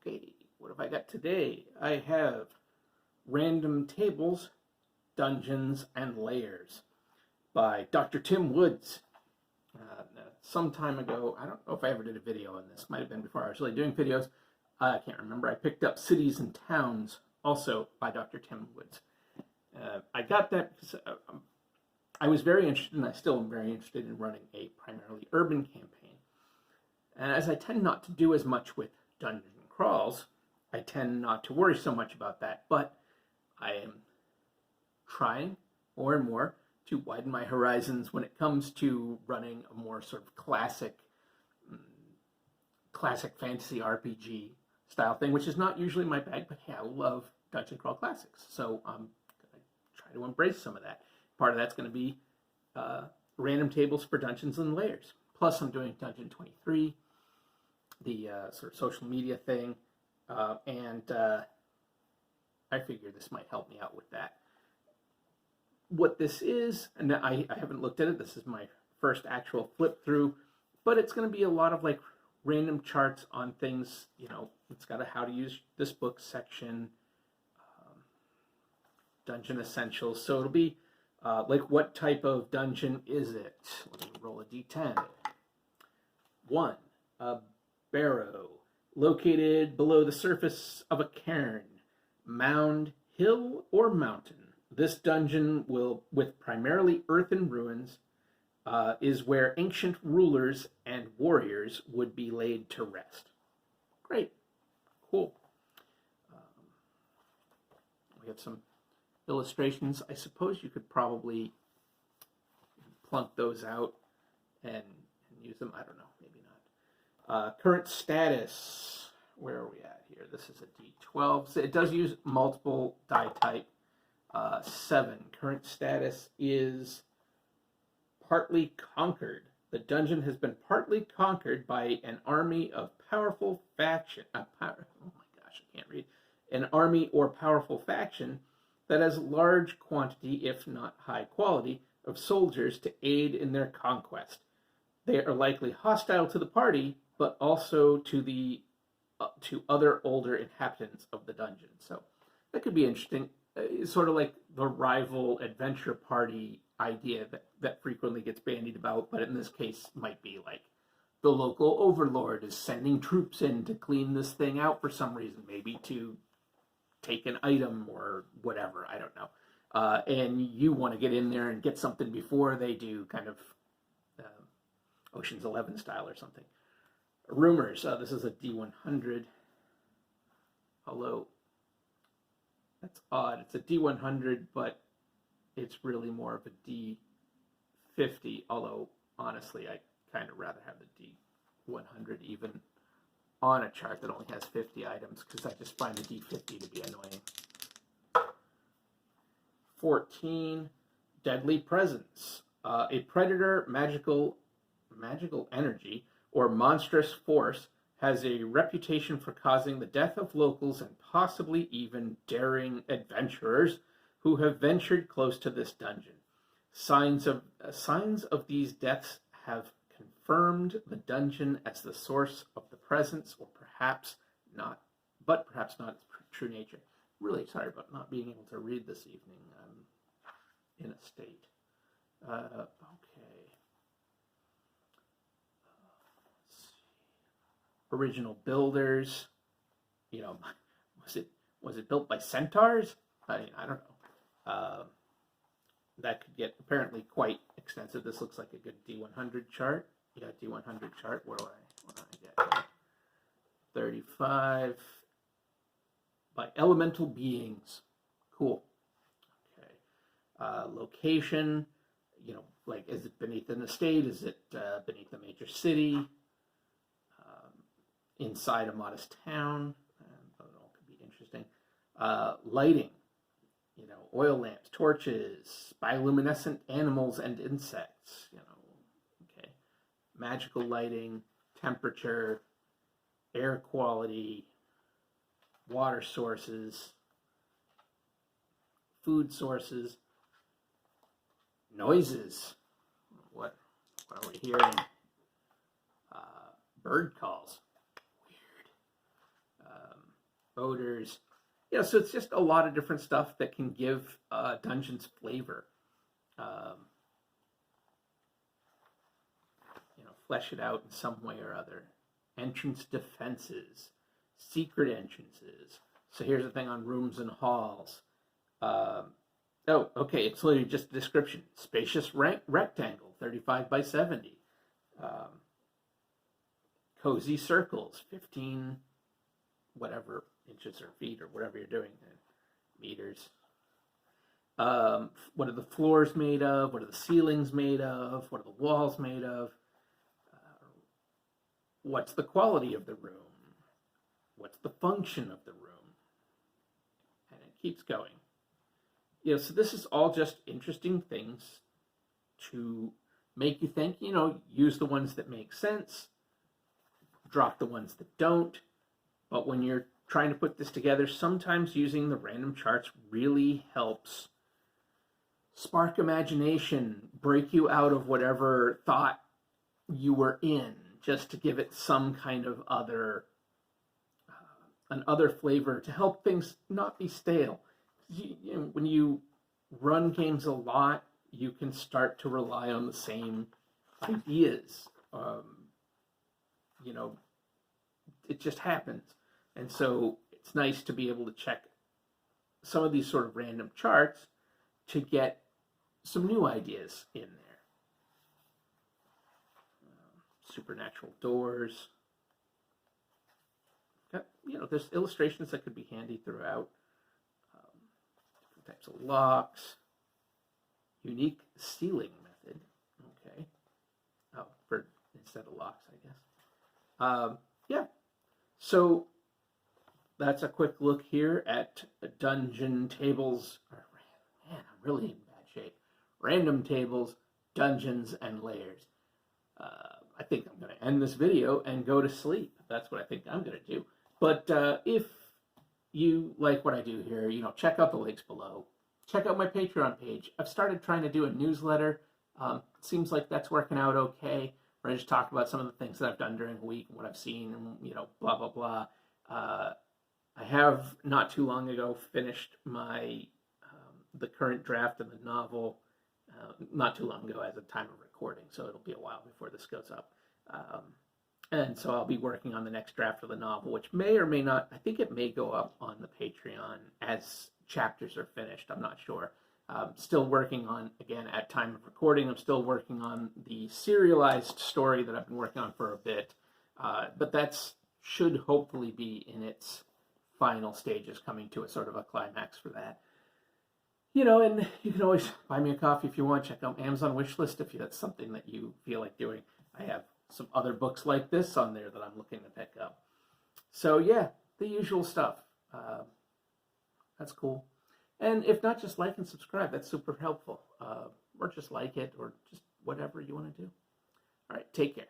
Okay, what have I got today? I have Random Tables, Dungeons, and Lairs by Dr. Timm Woods. Some time ago, I don't know if I ever did a video on this. Might have been before I was really doing videos. I can't remember. I picked up Cities and Towns, also by Dr. Timm Woods. I got that because I was very interested, and I still am very interested in running a primarily urban campaign. And as I tend not to do as much with dungeon crawls, I tend not to worry so much about that. But I am trying more and more to widen my horizons when it comes to running a more sort of classic fantasy RPG style thing, which is not usually my bag, but hey, I love dungeon crawl classics, so I'm going to try to embrace some of that. Part of that's going to be random tables for Dungeons and Lairs. Plus, I'm doing Dungeon 23, the sort of social media thing, and I figure this might help me out with that. What this is, and I haven't looked at it, this is my first actual flip through, but it's going to be a lot of like random charts on things, you know. It's got a how to use this book section, dungeon essentials, so it'll be like what type of dungeon is it? Let me roll a d10. 1, a barrow, located below the surface of a cairn, mound, hill, or mountain. This dungeon with primarily earthen ruins, is where ancient rulers and warriors would be laid to rest. Great. Cool. We have some illustrations. I suppose you could probably plunk those out and use them. I don't know. Maybe not. Current status. Where are we at here? This is a D12. So it does use multiple die type. 7. Current status is partly conquered. The dungeon has been partly conquered by an army of powerful faction. Oh my gosh, I can't read. An army or powerful faction that has large quantity, if not high quality, of soldiers to aid in their conquest. They are likely hostile to the party, but also to other older inhabitants of the dungeon. So that could be interesting. It's sort of like the rival adventure party idea that frequently gets bandied about, but in this case might be like the local overlord is sending troops in to clean this thing out for some reason, maybe to take an item or whatever, I don't know. And you want to get in there and get something before they do, kind of Ocean's 11 style or something. Rumors, this is a D100. Hello. That's odd. It's a D100, but it's really more of a D50, although honestly I kind of rather have the D100 even on a chart that only has 50 items, because I just find the D50 to be annoying. 14, Deadly Presence. A predator, magical energy, or monstrous force has a reputation for causing the death of locals and possibly even daring adventurers who have ventured close to this dungeon. Signs of these deaths have confirmed the dungeon as the source of the presence, or perhaps not its true nature. Really sorry about not being able to read this evening. I'm in a state. Okay. Original builders, you know, was it built by centaurs? I mean, I don't know. That could get apparently quite extensive. This looks like a good D100 chart. Yeah, D100 chart. What do I get? 35 by elemental beings. Cool. Okay. Location. You know, like, is it beneath an estate? Is it beneath a major city? Inside a modest town. That all could be interesting. Lighting. You know, oil lamps, torches, bioluminescent animals and insects. You know, okay. Magical lighting, temperature, air quality, water sources, food sources, noises. What are we hearing? Bird calls. Weird. odors. You know, so it's just a lot of different stuff that can give dungeons flavor. You know, flesh it out in some way or other. Entrance defenses, secret entrances. So here's the thing on rooms and halls. Oh, okay, it's literally just a description. Spacious rectangle, 35 by 70. Cozy circles, 15 whatever inches or feet or whatever you're doing, meters. What are the floors made of? What are the ceilings made of? What are the walls made of? What's the quality of the room? What's the function of the room? And it keeps going. You know, so this is all just interesting things to make you think. You know, use the ones that make sense, drop the ones that don't. But when you're trying to put this together, sometimes using the random charts really helps spark imagination, break you out of whatever thought you were in, just to give it some kind of another flavor to help things not be stale. You know, when you run games a lot, you can start to rely on the same ideas. You know, it just happens. And so it's nice to be able to check some of these sort of random charts to get some new ideas in there. Supernatural doors. You know, there's illustrations that could be handy throughout. Different types of locks. Unique sealing method. Okay. Oh, for instead of locks, I guess. Yeah. So that's a quick look here at dungeon tables. Man, I'm really in bad shape. Random tables, dungeons, and lairs. I think I'm going to end this video and go to sleep. That's what I think I'm going to do. But if you like what I do here, you know, check out the links below. Check out my Patreon page. I've started trying to do a newsletter. It seems like that's working out okay. Where I just talk about some of the things that I've done during the week and what I've seen, and you know, blah blah blah. I have not too long ago finished my the current draft of the novel. Not too long ago as of time of recording, so it'll be a while before this goes up. And so I'll be working on the next draft of the novel, which may or may not, I think it may go up on the Patreon as chapters are finished. I'm not sure. Still working on, again, at time of recording, I'm still working on the serialized story that I've been working on for a bit. But that should hopefully be in its final stages, coming to a sort of a climax for that. You know, and you can always buy me a coffee if you want. Check out Amazon wishlist if that's something that you feel like doing. I have some other books like this on there that I'm looking to pick up. So yeah, the usual stuff. That's cool. And if not, just like and subscribe. That's super helpful. Or just like it, or just whatever you want to do. All right, take care.